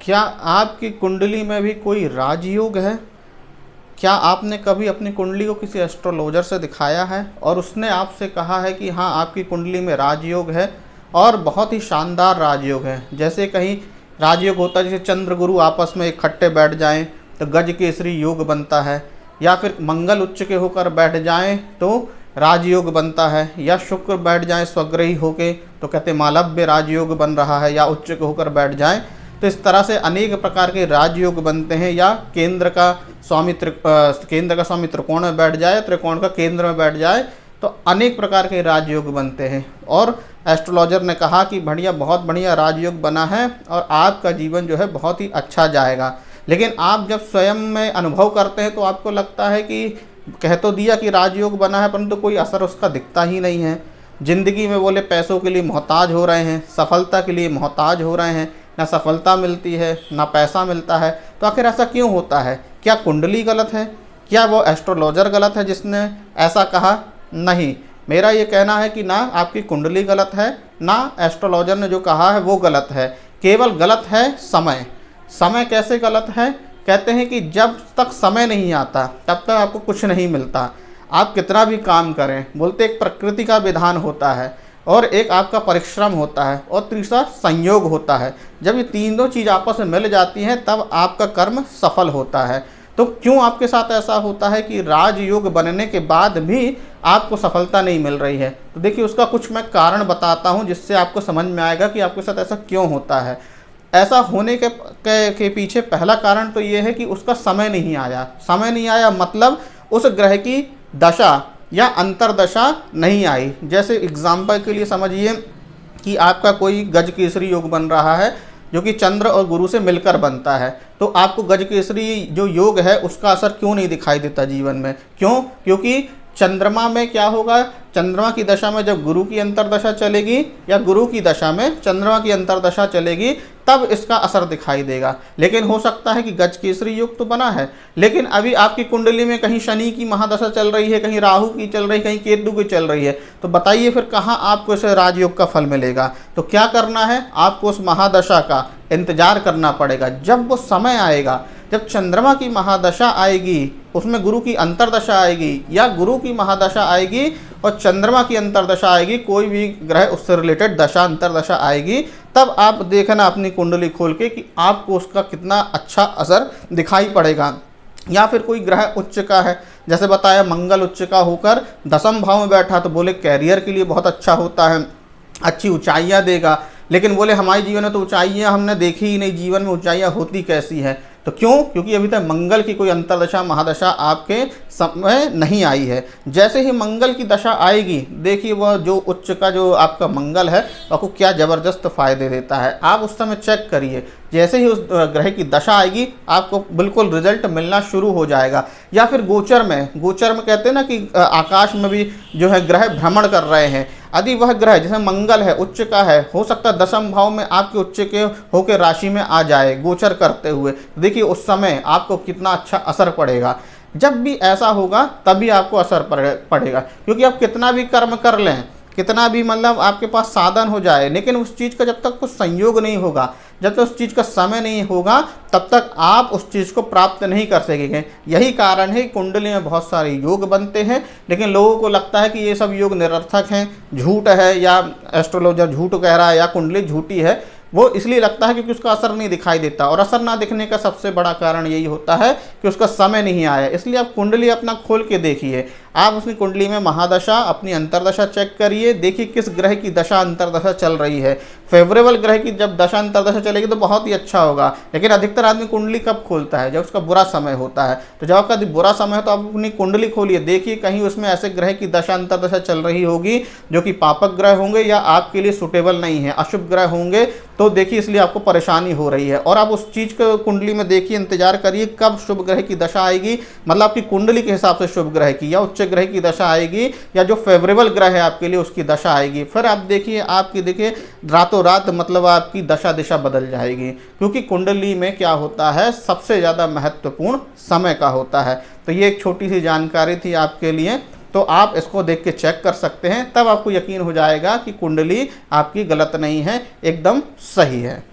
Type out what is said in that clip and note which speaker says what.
Speaker 1: क्या आपकी कुंडली में भी कोई राजयोग है? क्या आपने कभी अपनी कुंडली को किसी एस्ट्रोलॉजर से दिखाया है और उसने आपसे कहा है कि हाँ आपकी कुंडली में राजयोग है और बहुत ही शानदार राजयोग है? जैसे कहीं राजयोग होता है जैसे चंद्र गुरु आपस में इकट्ठे बैठ जाएं तो गज केसरी योग बनता है, या फिर मंगल उच्च के होकर बैठ जाएं तो राजयोग बनता है, या शुक्र बैठ जाएं स्वग्रही होके तो कहते मालव्य राजयोग बन रहा है, या उच्च के होकर बैठ जाएं तो इस तरह से अनेक प्रकार के राजयोग बनते हैं। या केंद्र का स्वामी त्रिकोण में बैठ जाए, त्रिकोण का केंद्र में बैठ जाए तो अनेक प्रकार के राजयोग बनते हैं। और एस्ट्रोलॉजर ने कहा कि बढ़िया, बहुत बढ़िया राजयोग बना है और आपका जीवन जो है बहुत ही अच्छा जाएगा। लेकिन आप जब स्वयं में अनुभव करते हैं तो आपको लगता है कि कह तो दिया कि राजयोग बना है परंतु कोई असर उसका दिखता ही नहीं है। ज़िंदगी में बोले पैसों के लिए मोहताज हो रहे हैं, सफलता के लिए मोहताज हो रहे हैं, ना सफलता मिलती है ना पैसा मिलता है। तो आखिर ऐसा क्यों होता है? क्या कुंडली गलत है? क्या वो एस्ट्रोलॉजर गलत है जिसने ऐसा कहा? नहीं, मेरा ये कहना है कि ना आपकी कुंडली गलत है ना एस्ट्रोलॉजर ने जो कहा है वो गलत है। केवल गलत है समय। समय कैसे गलत है? कहते हैं कि जब तक समय नहीं आता तब तक आपको कुछ नहीं मिलता, आप कितना भी काम करें। बोलते एक प्रकृति का विधान होता है और एक आपका परिश्रम होता है और तीसरा संयोग होता है। जब ये तीनों चीज़ आपस में मिल जाती हैं तब आपका कर्म सफल होता है। तो क्यों आपके साथ ऐसा होता है कि राजयोग बनने के बाद भी आपको सफलता नहीं मिल रही है? तो देखिए उसका कुछ मैं कारण बताता हूँ जिससे आपको समझ में आएगा कि आपके साथ ऐसा क्यों होता है। ऐसा होने के पीछे पहला कारण तो ये है कि उसका समय नहीं आया। समय नहीं आया मतलब उस ग्रह की दशा या अंतरदशा नहीं आई। जैसे एग्जाम्पल के लिए समझिए कि आपका कोई गज केसरी योग बन रहा है जो कि चंद्र और गुरु से मिलकर बनता है, तो आपको गज केसरी जो योग है उसका असर क्यों नहीं दिखाई देता जीवन में? क्यों? क्योंकि चंद्रमा में क्या होगा, चंद्रमा की दशा में जब गुरु की अंतरदशा चलेगी या गुरु की दशा में चंद्रमा की अंतरदशा चलेगी तब इसका असर दिखाई देगा। लेकिन हो सकता है कि गज केसरी योग तो बना है लेकिन अभी आपकी कुंडली में कहीं शनि की महादशा चल रही है, कहीं राहु की चल रही है, कहीं केतु की चल रही है, तो बताइए फिर कहाँ आपको इस राजयोग का फल मिलेगा? तो क्या करना है, आपको उस महादशा का इंतजार करना पड़ेगा। जब वो समय आएगा, जब चंद्रमा की महादशा आएगी, उसमें गुरु की अंतरदशा आएगी या गुरु की महादशा आएगी और चंद्रमा की अंतरदशा आएगी, कोई भी ग्रह उससे रिलेटेड दशा अंतरदशा आएगी, तब आप देखना अपनी कुंडली खोल के कि आपको उसका कितना अच्छा असर दिखाई पड़ेगा। या फिर कोई ग्रह उच्च का है, जैसे बताया मंगल उच्च का होकर दसम भाव में बैठा तो बोले कैरियर के लिए बहुत अच्छा होता है, अच्छी ऊंचाइयाँ देगा। लेकिन बोले हमारे जीवन में तो ऊंचाइयाँ हमने देखी ही नहीं, जीवन में ऊंचाइयाँ होती कैसी है? तो क्यों? क्योंकि अभी तक मंगल की कोई अंतरदशा महादशा आपके समय नहीं आई है। जैसे ही मंगल की दशा आएगी, देखिए वह जो उच्च का जो आपका मंगल है आपको क्या ज़बरदस्त फ़ायदे देता है। आप उस समय चेक करिए, जैसे ही उस ग्रह की दशा आएगी आपको बिल्कुल रिजल्ट मिलना शुरू हो जाएगा। या फिर गोचर में कहते हैं ना कि आकाश में भी जो है ग्रह भ्रमण कर रहे हैं, यदि वह ग्रह जैसे मंगल है उच्च का है, हो सकता है दसम भाव में आपके उच्च के होकर राशि में आ जाए गोचर करते हुए, देखिए उस समय आपको कितना अच्छा असर पड़ेगा। जब भी ऐसा होगा तभी आपको असर पड़ेगा, क्योंकि आप कितना भी कर्म कर लें, कितना भी मतलब आपके पास साधन हो जाए, लेकिन उस चीज़ का जब तक कुछ संयोग नहीं होगा, जब तक उस चीज़ का समय नहीं होगा, तब तक आप उस चीज़ को प्राप्त नहीं कर सकेंगे। यही कारण है कि कुंडली में बहुत सारे योग बनते हैं, लेकिन लोगों को लगता है कि ये सब योग निरर्थक हैं, झूठ है, या एस्ट्रोलॉजर झूठ कह रहा है या कुंडली झूठी है। वो इसलिए लगता है क्योंकि उसका असर नहीं दिखाई देता, और असर ना दिखने का सबसे बड़ा कारण यही होता है कि उसका समय नहीं आया। इसलिए आप कुंडली अपना खोल के देखिए, आप उसकी कुंडली में महादशा अपनी अंतरदशा चेक करिए, देखिए किस ग्रह की दशा अंतरदशा चल रही है। फेवरेबल ग्रह की जब दशा अंतरदशा चलेगी तो बहुत ही अच्छा होगा। लेकिन अधिकतर आदमी कुंडली कब खोलता है? जब उसका बुरा समय होता है। तो जब आपका बुरा समय है तो आप अपनी कुंडली खोलिए, देखिए कहीं उसमें ऐसे ग्रह की दशा अंतरदशा चल रही होगी जो कि पापक ग्रह होंगे या आपके लिए सुटेबल नहीं है, अशुभ ग्रह होंगे, तो देखिए इसलिए आपको परेशानी हो रही है। और आप उस चीज़ को कुंडली में देखिए, इंतजार करिए कब शुभ ग्रह की दशा आएगी, मतलब आपकी कुंडली के हिसाब से शुभ ग्रह की या उच्च ग्रह की दशा आएगी या जो फेवरेबल ग्रह है आपके लिए उसकी दशा आएगी। फिर आप देखिए आपकी देखिए रातों रात मतलब आपकी दशा दिशा बदल जाएगी, क्योंकि कुंडली में क्या होता है, सबसे ज़्यादा महत्वपूर्ण समय का होता है। तो ये एक छोटी सी जानकारी थी आपके लिए, तो आप इसको देख के चेक कर सकते हैं, तब आपको यकीन हो जाएगा कि कुंडली आपकी गलत नहीं है, एकदम सही है।